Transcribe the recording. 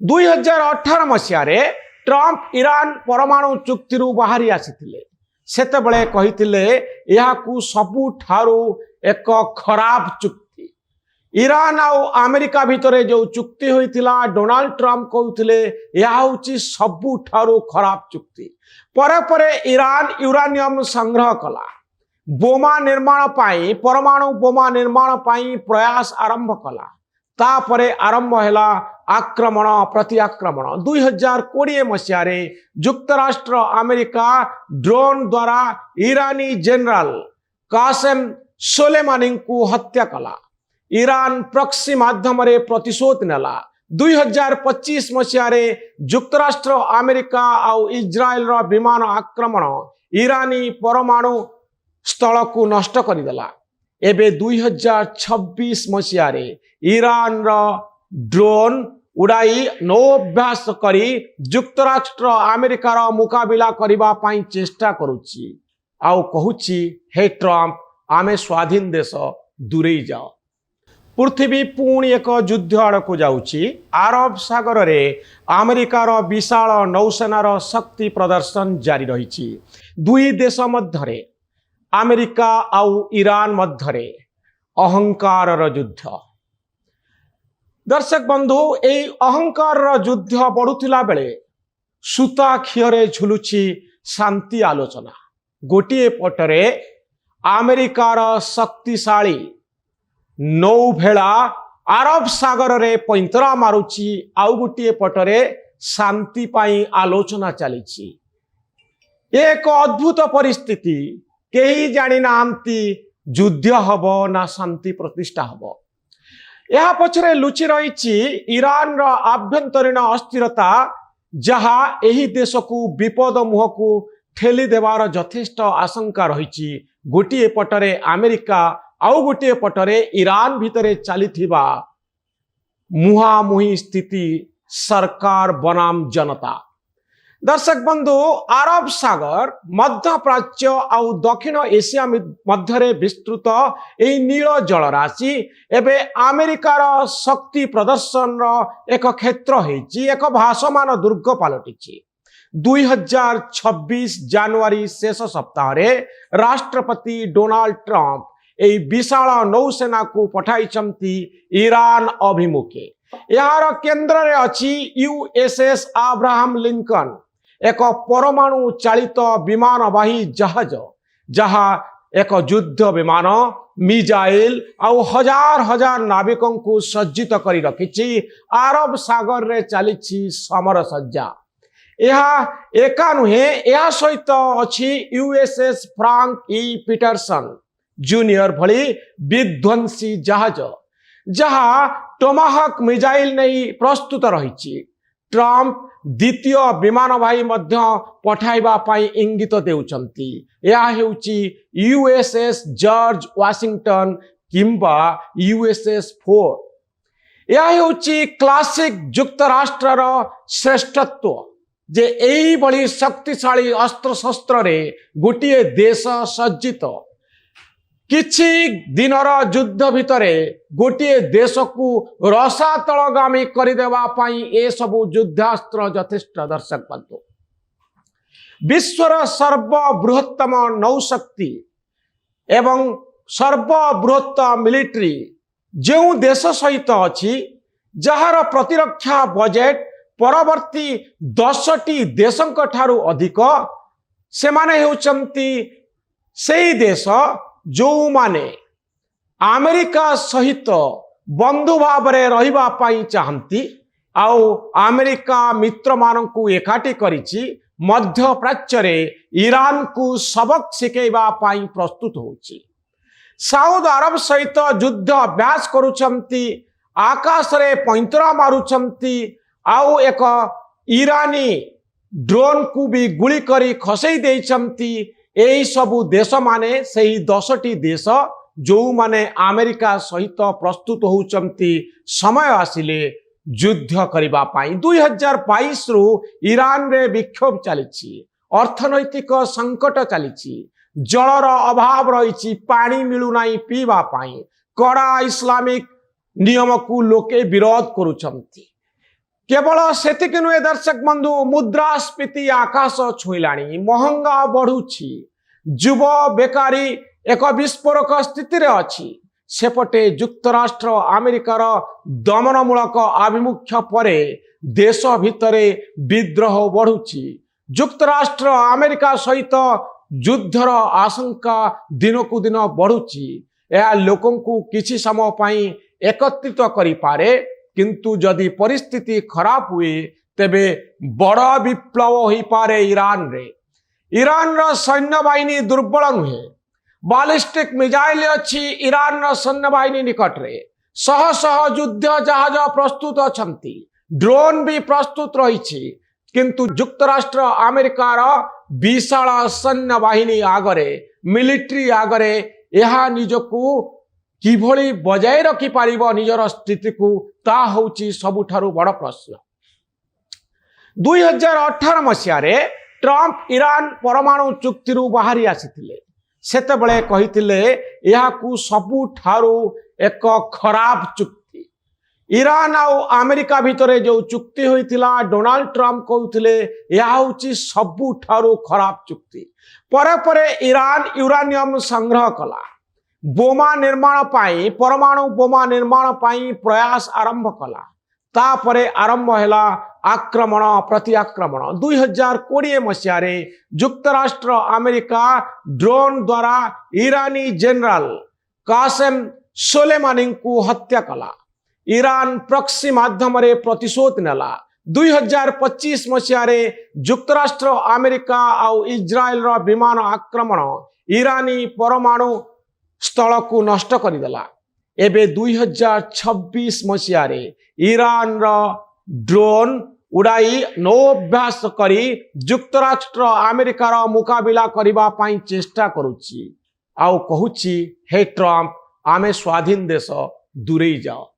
2018 मसीह Trump Iran परमाणु चुक्ति बाहरी आसीथिले सेतेबेले कहिथिले याकू सबुठारू एक खराब चुक्ति। ईरान आउ अमेरिका भितरे जो चुक्ति होइथिला डोनाल्ड ट्रंप कहउथिले या होची सबुठारू खराब चुक्ति। परे परे ईरान यूरानियम संग्रह कला, बोमा निर्माण पाई परमाणु बोमा निर्माण पाई प्रयास आरंभ कला। तापरे आरंभ हैला आक्रमण प्रति आक्रमण। 2020 मसीह युक्तराष्ट्र अमेरिका ड्रोन द्वारा ईरानी जनरल कासेम सोलेमानी को हत्या कला। ईरान प्रॉक्सी माध्यम रे प्रतिशोध नेला। 2025 मसीह युक्तराष्ट्र अमेरिका आउ इज्राएल रो विमान आक्रमण ईरानी परमाणु स्थल को नष्ट करदेला। एबे 2026 मसीह ईरान रो ड्रोन उड़ाई नौअभ्यास करी युक्तराष्ट्र अमेरिकार मुकाबिला करबा पाई चेष्टा करुची आउ कहूची हे ट्रंप आमे स्वाधीन देश दूरेई जाओ। पृथ्वी पुणी एक युद्ध आड़क जाउची। अरब सागर रे अमेरिकार विशाल नौसेनार शक्ति प्रदर्शन जारी रही। दुई देश मध्यरे अमेरिका आउ ईरान मध्यरे अहंकार युद्ध। दर्शक बंधु एई अहंकार युद्ध बढ़ुला बेले सूता खियरे झुलुची शांति आलोचना। गोटे पटरे अमेरिकार शक्तिशाली नौभेला अरब सागर रे पैंतरा मारुची, आउ गोटे पटरे शांति पाई आलोचना चली। एक अद्भुत परिस्थिति, केही जानी नांती युद्ध हबो ना शांति प्रतिष्ठा हबो। यह पछरे लुचि रही ईरान रो आभ्यंतरीण अस्थिरता, जहा एही देश को विपद मुह को ठेली देवार यथेष्ट आशंका रही। गोटे पटरे अमेरिका आउ गोटे पटरे ईरान भितरे चलीथिबा मुहामुही स्थिति सरकार बनाम जनता। दर्शक बंधु अरब सागर मध्य प्राच्य आउ दक्षिण एशिया मध्यरे विस्तृत एई नील जल राशि एबे अमेरिकार शक्ति प्रदर्शन एक क्षेत्र होइछि, एक भासमान दुर्ग पलटिछि। 2026 जनवरी शेष सप्ताह रे राष्ट्रपति डोनाल्ड ट्रंप एई विशाल नौसेना को पठाइछंती ईरान अभिमुखे। यार केंद्र रे अछि यूएसएस अब्राहम लिंकन, एक परमाणु चालित विमानवाही जहाज, जहा एक युद्ध विमान मिजाइल आउ हजार हजार नाविकों को सज्जित करी रखिछि। अरब सागर रे चलीछि समर सज्जा। यह एका नुहे, यह सहित अछि यूएसएस फ्रांक ई पीटरसन जूनियर भली विध्वंसी जहाज, जहा टोमाहक मिजाइल नहीं प्रस्तुत रही। ट्रंप द्वितीय विमानवाही मध्य पठाइबा पाई इंगित देउचंती। यह हेउची यूएसएस जॉर्ज वाशिंगटन किंबा यूएसएस फोर्ट। यह हेउची क्लासिक युक्तराष्ट्र श्रेष्ठत्व, जे एई बड़ी शक्तिशाली अस्त्र शस्त्र रे गोटे देश सज्जित किछि दिनर युद्ध भितरे गोटे देश को रसातलगामी करदेवा पाई ए सबु युद्धास्त्र यथेष्ट। दर्शक बंधु विश्वर सर्वबृहत्तम नौशक्ति एवं सर्वबृहत्त मिलिट्री जो देश सहित अछि, जहार प्रतिरक्षा बजेट परवर्ती 10टी देशों ठारू अधिक, सेमाने हेउचंती सेही देश जो माने अमेरिका सहित बंधु भाव रे रहिबा पाई चाहंती आउ अमेरिका मित्र मानकू एकाठी करिछि मध्य प्राच्य रे ईरान को सबक शिखेबा पाई प्रस्तुत होछि। साउथ अरब सहित युद्ध अभ्यास करुछंती, आकाश रे पैंतरा मारुछंती, आउ एक ईरानी ड्रोन को भी गुली करी खसई देइछंती। एई सबु देश माने सही 10टी देश जो माने अमेरिका सहित प्रस्तुत होउचंती समय आसिले युद्ध करिबा पाई। 2022 रु ईरान रे विक्षोभ चलिछि, अर्थनैतिक संकट चलिछि, जलर अभाव रही, पानी मिलू नहीं पीवा पाई, कड़ा इस्लामिक नियम को लोके विरोध करुछंती। केवल सेतिक नुहे दर्शक बंधु मुद्रास्फीति आकाश छुईलाणी महंगा बढ़ुछि युव बेकारी एक विस्फोरक स्थिति रे अछि सेपटे युक्तराष्ट्र अमेरिकार दमनमूलक आभिमुख्य परे देश भितरे विद्रोह बढ़ुछि युक्तराष्ट्र अमेरिका सहित युद्धर आशंका दिनकू दिन बढ़ुछि यह लोकंकु किछि समय पई एकत्रित करि पारे किंतु जदि परिस्थिति खराब हुए तेबे बड़ विप्लव हो पारे ईरान रे ईरान रो सैन्य बाहिनी दुर्बल नुहे बालिस्टिक मिसाइल अच्छी ईरान रो सैन्य बाहिनी निकट रे शह शह युद्ध जहाज प्रस्तुत अछंती ड्रोन भी प्रस्तुत रही किंतु युक्तराष्ट्र अमेरिकार विशाल सैन्य बाहिनी आगरे मिलिट्री आगरे यह निजकू किभली बजाय रखि पारिबो निजर स्थिति को ता होची सबुठारु बड़ प्रश्न 2018 मसीह ट्रंप ईरान परमाणु चुक्ति बाहरी आसीथिले सेतेबेले कहिथिले याकू सबुठारु एक खराब चुक्ति ईरान आउ अमेरिका भितरे जो चुक्ति होइथिला डोनाल्ड ट्रंप कहउथिले या होची सबुठारु खराब चुक्ति परे परे ईरान यूरानियम संग्रह कला बोमा निर्माण पाई परमाणु बोमा निर्माण पाई प्रयास आरंभ कला तापरे आरंभ हैला आक्रमण प्रति आक्रमण 2020 मसीह युक्तराष्ट्र अमेरिका ड्रोन द्वारा ईरानी जनरल कासेम सोलेमानी को हत्या कला ईरान प्रॉक्सी माध्यम रे प्रतिशोध नेला 2025 मसीह युक्तराष्ट्र अमेरिका आउ इज्राएल रो विमान आक्रमण ईरानी परमाणु स्थल को नष्ट करदेला एबे 2026 मसीह ईरान रो ड्रोन उड़ाई नौअभ्यास करी युक्तराष्ट्र अमेरिकार मुकाबिला करिबा पाई चेष्टा करुछि आउ कहूछि हे ट्रंप आमे स्वाधीन देश दूरेई जाओ।